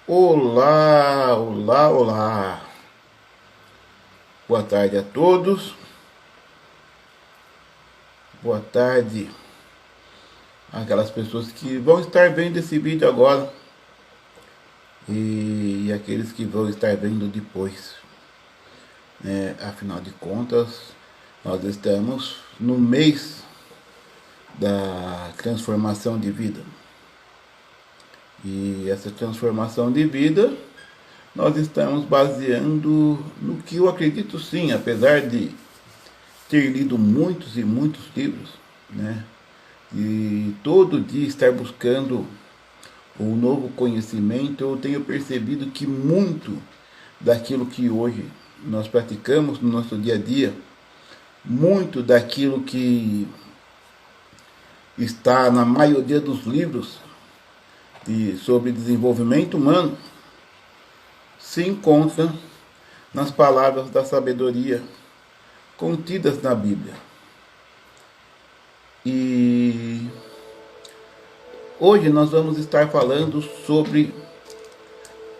Olá, olá, olá. Boa tarde a todos. Boa tarde àquelas pessoas que vão estar vendo esse vídeo agora e aqueles que vão estar vendo depois. Afinal de contas, nós estamos no mês da transformação de vida. E essa transformação de vida nós estamos baseando no que eu acredito, sim, apesar de ter lido muitos e muitos livros, né? E todo dia estar buscando um novo conhecimento, eu tenho percebido que muito daquilo que hoje nós praticamos no nosso dia a dia, muito daquilo que está na maioria dos livros sobre desenvolvimento humano, se encontra nas palavras da sabedoria contidas na Bíblia. E hoje nós vamos estar falando sobre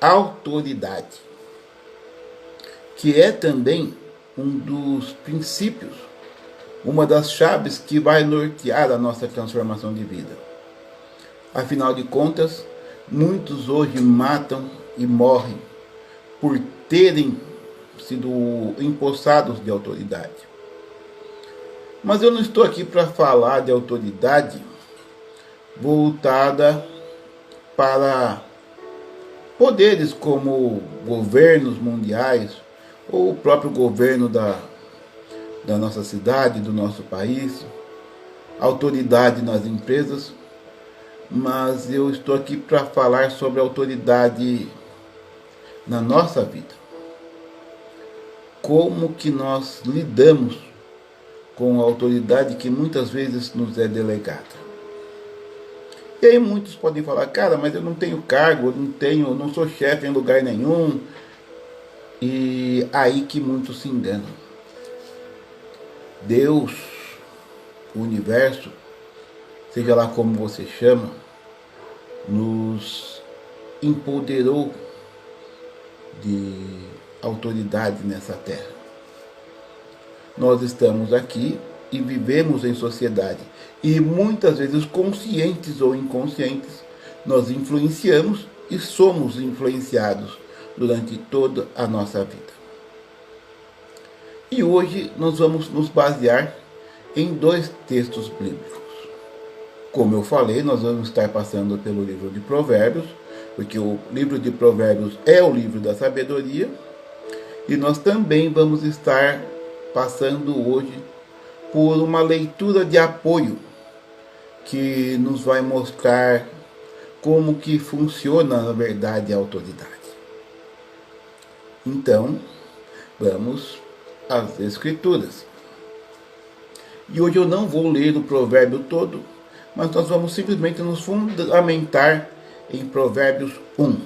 autoridade, que é também um dos princípios, uma das chaves que vai nortear a nossa transformação de vida. Afinal de contas, muitos hoje matam e morrem por terem sido empossados de autoridade. Mas eu não estou aqui para falar de autoridade voltada para poderes como governos mundiais ou o próprio governo da nossa cidade, do nosso país, autoridade nas empresas, mas eu estou aqui para falar sobre autoridade na nossa vida. Como que nós lidamos com a autoridade que muitas vezes nos é delegada. E aí muitos podem falar, cara, mas eu não tenho cargo, eu não sou chefe em lugar nenhum. E aí que muitos se enganam. Deus, o universo, seja lá como você chama, nos empoderou de autoridade nessa terra. Nós estamos aqui e vivemos em sociedade. E muitas vezes, conscientes ou inconscientes, nós influenciamos e somos influenciados durante toda a nossa vida. E hoje nós vamos nos basear em dois textos bíblicos. Como eu falei, nós vamos estar passando pelo livro de Provérbios, porque o livro de Provérbios é o livro da sabedoria, e nós também vamos estar passando hoje por uma leitura de apoio que nos vai mostrar como que funciona na verdade a autoridade. Então, vamos às escrituras. E hoje eu não vou ler o provérbio todo, mas nós vamos simplesmente nos fundamentar em Provérbios 1,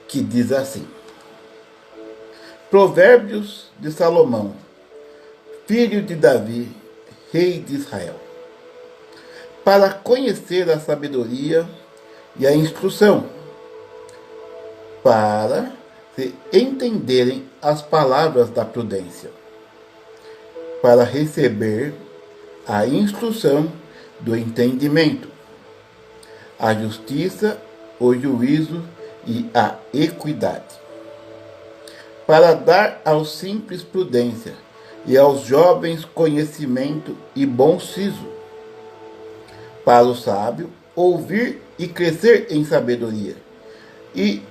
que diz assim: Provérbios de Salomão, filho de Davi, rei de Israel, para conhecer a sabedoria e a instrução, para se entenderem as palavras da prudência, para receber a instrução do entendimento, a justiça, o juízo e a equidade, para dar aos simples prudência e aos jovens conhecimento e bom siso, para o sábio ouvir e crescer em sabedoria, e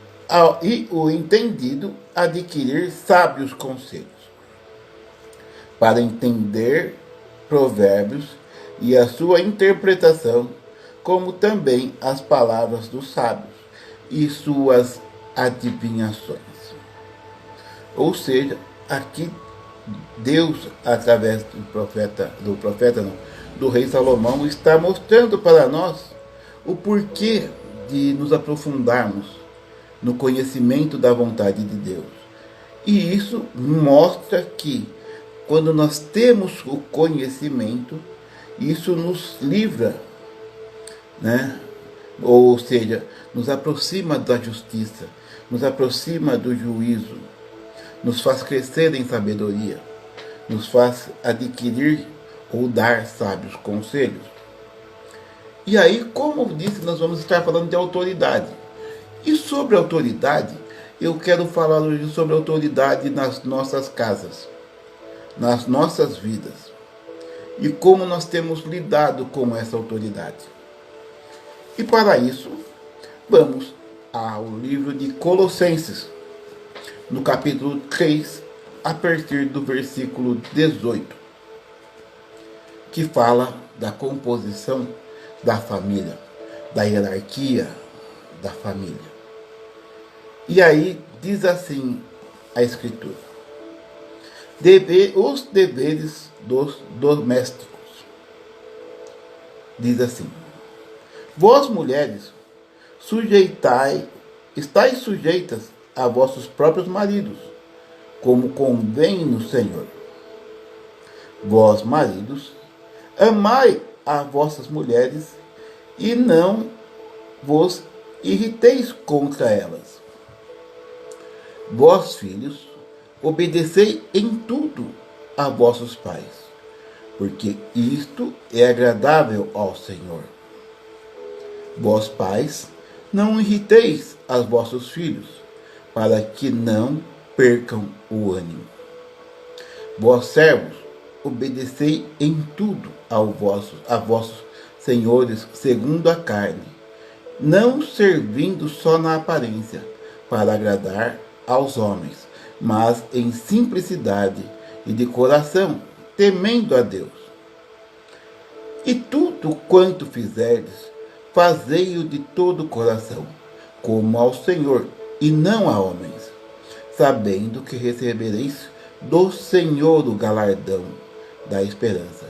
o entendido adquirir sábios conselhos, para entender provérbios e a sua interpretação, como também as palavras dos sábios e suas adivinhações. Ou seja, aqui Deus, através do rei Salomão, está mostrando para nós o porquê de nos aprofundarmos no conhecimento da vontade de Deus. E isso mostra que, quando nós temos o conhecimento, isso nos livra, né, ou seja, nos aproxima da justiça, nos aproxima do juízo, nos faz crescer em sabedoria, nos faz adquirir ou dar sábios conselhos. E aí, como eu disse, nós vamos estar falando de autoridade. E sobre autoridade, eu quero falar hoje sobre autoridade nas nossas casas, nas nossas vidas, e como nós temos lidado com essa autoridade. E para isso, vamos ao livro de Colossenses, no capítulo 3, a partir do versículo 18, que fala da composição da família, da hierarquia da família. E aí diz assim a Escritura: os deveres dos domésticos. Diz assim: vós, mulheres, estáis sujeitas a vossos próprios maridos, como convém no Senhor. Vós, maridos, amai as vossas mulheres e não vos irriteis contra elas. Vós, filhos, obedecei em tudo a vossos pais, porque isto é agradável ao Senhor. Vós, pais, não irriteis aos vossos filhos, para que não percam o ânimo. Vós, servos, obedecei em tudo a vossos senhores segundo a carne, não servindo só na aparência, para agradar aos homens, mas em simplicidade e de coração, temendo a Deus. E tudo quanto fizerdes, fazei-o de todo o coração, como ao Senhor, e não a homens, sabendo que recebereis do Senhor o galardão da esperança,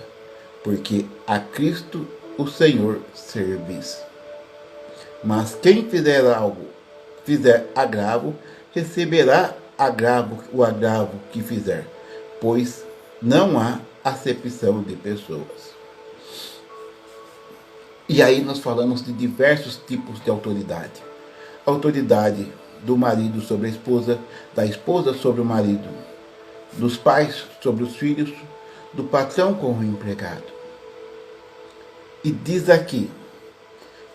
porque a Cristo o Senhor servis. Mas quem fizer agravo, receberá o agravo que fizer, pois não há acepção de pessoas. E aí nós falamos de diversos tipos de autoridade. Autoridade do marido sobre a esposa, da esposa sobre o marido, dos pais sobre os filhos, do patrão com o empregado. E diz aqui: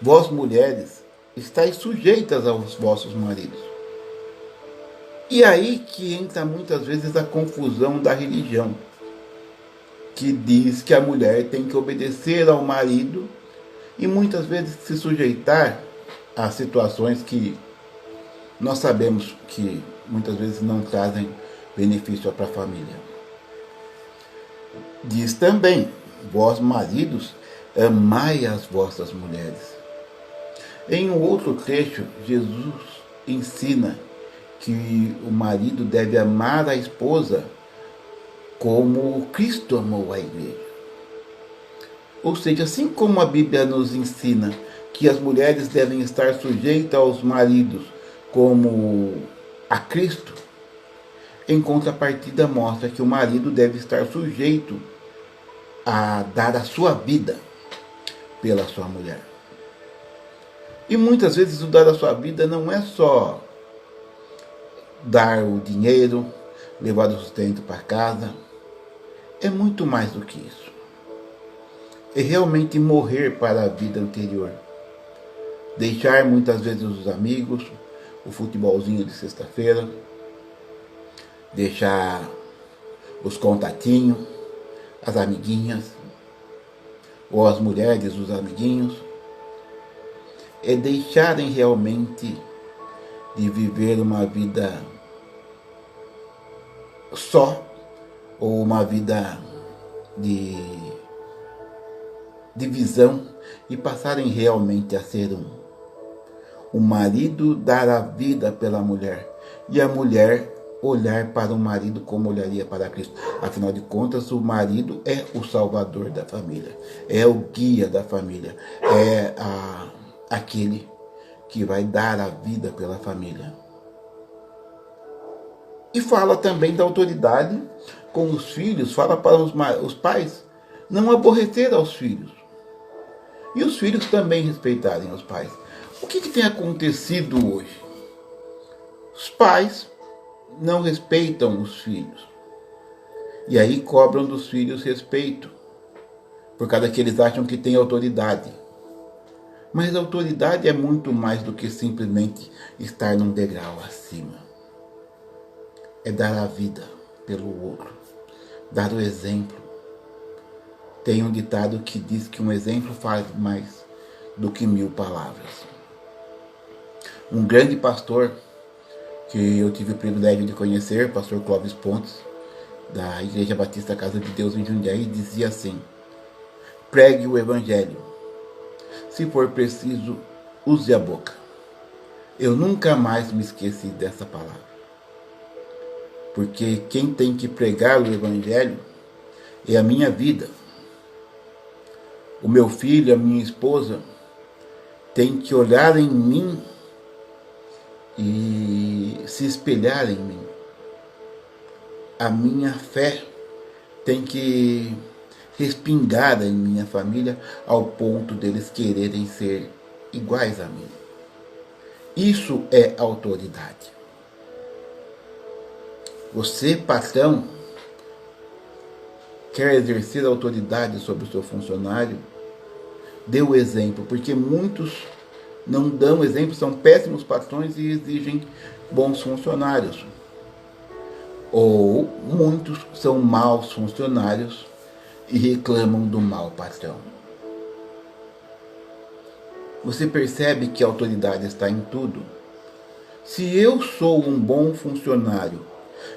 vós, mulheres, estáis sujeitas aos vossos maridos. E aí que entra muitas vezes a confusão da religião, que diz que a mulher tem que obedecer ao marido e muitas vezes se sujeitar a situações que nós sabemos que muitas vezes não trazem benefício para a família. Diz também: vós, maridos, amai as vossas mulheres. Em um outro trecho, Jesus ensina que o marido deve amar a esposa como Cristo amou a igreja. Ou seja, assim como a Bíblia nos ensina que as mulheres devem estar sujeitas aos maridos como a Cristo, em contrapartida mostra que o marido deve estar sujeito a dar a sua vida pela sua mulher. E muitas vezes o dar a sua vida não é só dar o dinheiro, levar o sustento para casa. É muito mais do que isso. É realmente morrer para a vida anterior. Deixar muitas vezes os amigos, o futebolzinho de sexta-feira, deixar os contatinhos, as amiguinhas, ou as mulheres, os amiguinhos. É deixarem realmente de viver uma vida só, ou uma vida de divisão, e passarem realmente a ser o marido dar a vida pela mulher, e a mulher olhar para o marido como olharia para Cristo. Afinal de contas, o marido é o salvador da família, é o guia da família, é aquele que vai dar a vida pela família. E fala também da autoridade com os filhos, fala para os pais não aborrecer aos filhos. E os filhos também respeitarem os pais. O que tem acontecido hoje? Os pais não respeitam os filhos. E aí cobram dos filhos respeito. Por causa que eles acham que têm autoridade. Mas a autoridade é muito mais do que simplesmente estar num degrau acima. É dar a vida pelo outro. Dar o exemplo. Tem um ditado que diz que um exemplo faz mais do que 1000 palavras. Um grande pastor que eu tive o privilégio de conhecer, pastor Clóvis Pontes, da Igreja Batista Casa de Deus em Jundiaí, dizia assim: pregue o evangelho. Se for preciso, use a boca. Eu nunca mais me esqueci dessa palavra. Porque quem tem que pregar o evangelho é a minha vida. O meu filho, a minha esposa, tem que olhar em mim e se espelhar em mim. A minha fé tem que respingar em minha família ao ponto deles quererem ser iguais a mim. Isso é autoridade. Você, patrão, quer exercer autoridade sobre o seu funcionário? Dê o exemplo, porque muitos não dão exemplo, são péssimos patrões e exigem bons funcionários. Ou muitos são maus funcionários e reclamam do mau patrão. Você percebe que a autoridade está em tudo? Se eu sou um bom funcionário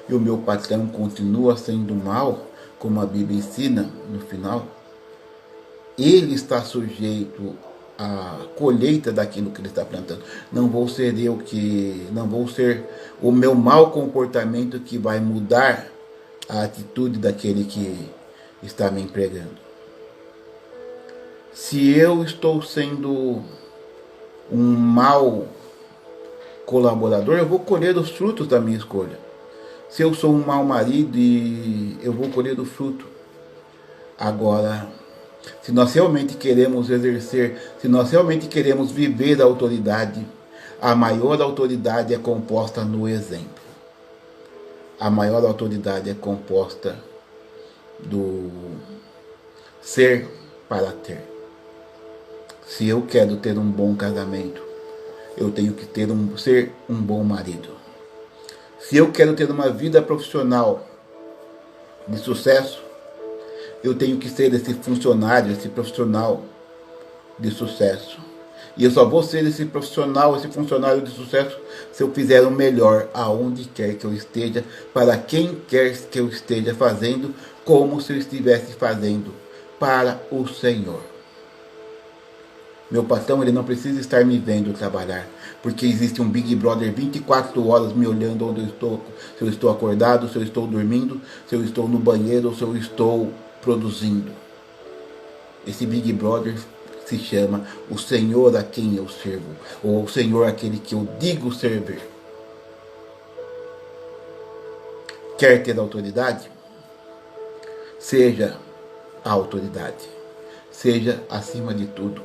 e o meu patrão continua sendo mal, como a Bíblia ensina no final, ele está sujeito à colheita daquilo que ele está plantando. Não vou ser o meu mau comportamento que vai mudar a atitude daquele que está me empregando. Se eu estou sendo um mau colaborador, eu vou colher os frutos da minha escolha. Se eu sou um mau marido, eu vou colher o fruto. Agora, se nós realmente queremos exercer, se nós realmente queremos viver a autoridade, a maior autoridade é composta no exemplo. A maior autoridade é composta do ser para ter. Se eu quero ter um bom casamento, eu tenho que ser um bom marido. Se eu quero ter uma vida profissional de sucesso, eu tenho que ser esse funcionário, esse profissional de sucesso. E eu só vou ser esse profissional, esse funcionário de sucesso, se eu fizer o melhor aonde quer que eu esteja, para quem quer que eu esteja fazendo, como se eu estivesse fazendo para o Senhor. Meu patrão, ele não precisa estar me vendo trabalhar, porque existe um Big Brother 24 horas me olhando onde eu estou, se eu estou acordado, se eu estou dormindo, se eu estou no banheiro ou se eu estou produzindo. Esse Big Brother se chama o Senhor a quem eu sirvo, ou o Senhor aquele que eu digo servir. Quer ter autoridade? Seja a autoridade. Seja, acima de tudo,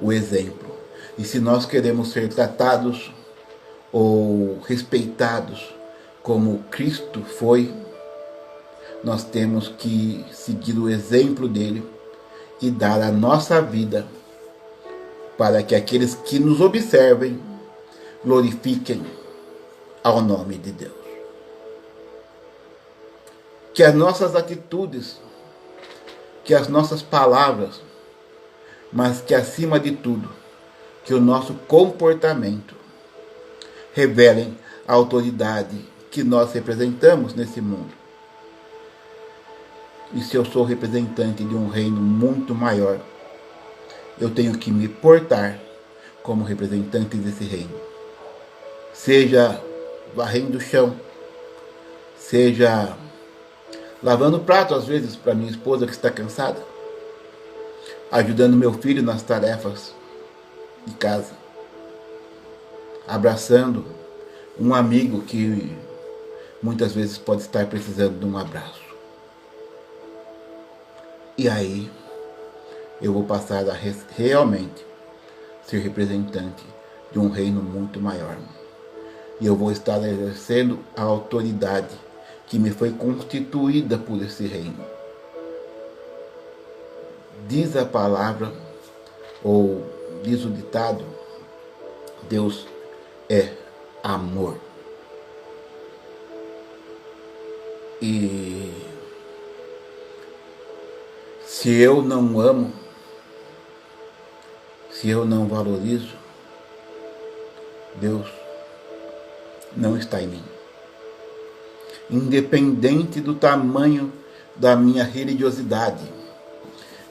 o exemplo. E se nós queremos ser tratados ou respeitados como Cristo foi, nós temos que seguir o exemplo dele e dar a nossa vida para que aqueles que nos observem glorifiquem ao nome de Deus. Que as nossas atitudes, que as nossas palavras, mas que acima de tudo, que o nosso comportamento revelem a autoridade que nós representamos nesse mundo. E se eu sou representante de um reino muito maior, eu tenho que me portar como representante desse reino. Seja varrendo o chão, seja lavando prato às vezes para minha esposa que está cansada, ajudando meu filho nas tarefas de casa, abraçando um amigo que muitas vezes pode estar precisando de um abraço. E aí eu vou passar a realmente ser representante de um reino muito maior. E eu vou estar exercendo a autoridade que me foi constituída por esse reino. Diz a palavra, ou diz o ditado, Deus é amor. E se eu não amo, se eu não valorizo, Deus não está em mim. Independente do tamanho da minha religiosidade,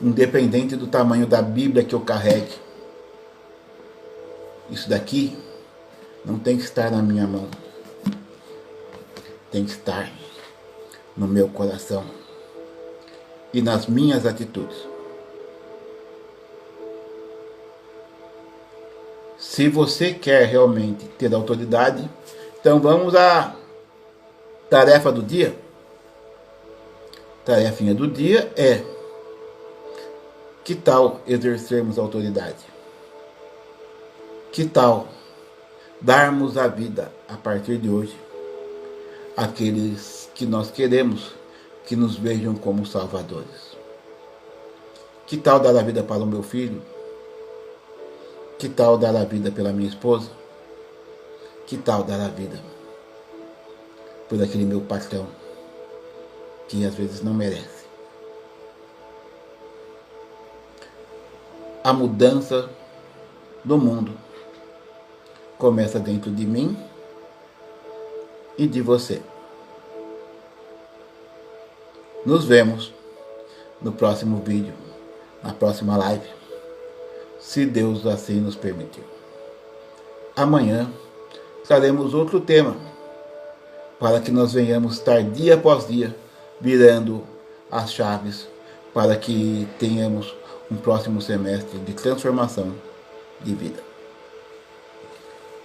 independente do tamanho da Bíblia que eu carregue, isso daqui não tem que estar na minha mão, tem que estar no meu coração e nas minhas atitudes. Se você quer realmente ter autoridade, então vamos à tarefa do dia. Tarefinha do dia é: que tal exercermos autoridade? Que tal darmos a vida a partir de hoje àqueles que nós queremos que nos vejam como salvadores? Que tal dar a vida para o meu filho? Que tal dar a vida pela minha esposa? Que tal dar a vida por aquele meu patrão que às vezes não merece? A mudança do mundo começa dentro de mim e de você. Nos vemos no próximo vídeo, na próxima live, se Deus assim nos permitir. Amanhã traremos outro tema, para que nós venhamos estar dia após dia virando as chaves para que tenhamos um próximo semestre de transformação de vida.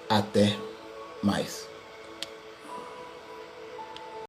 Até mais.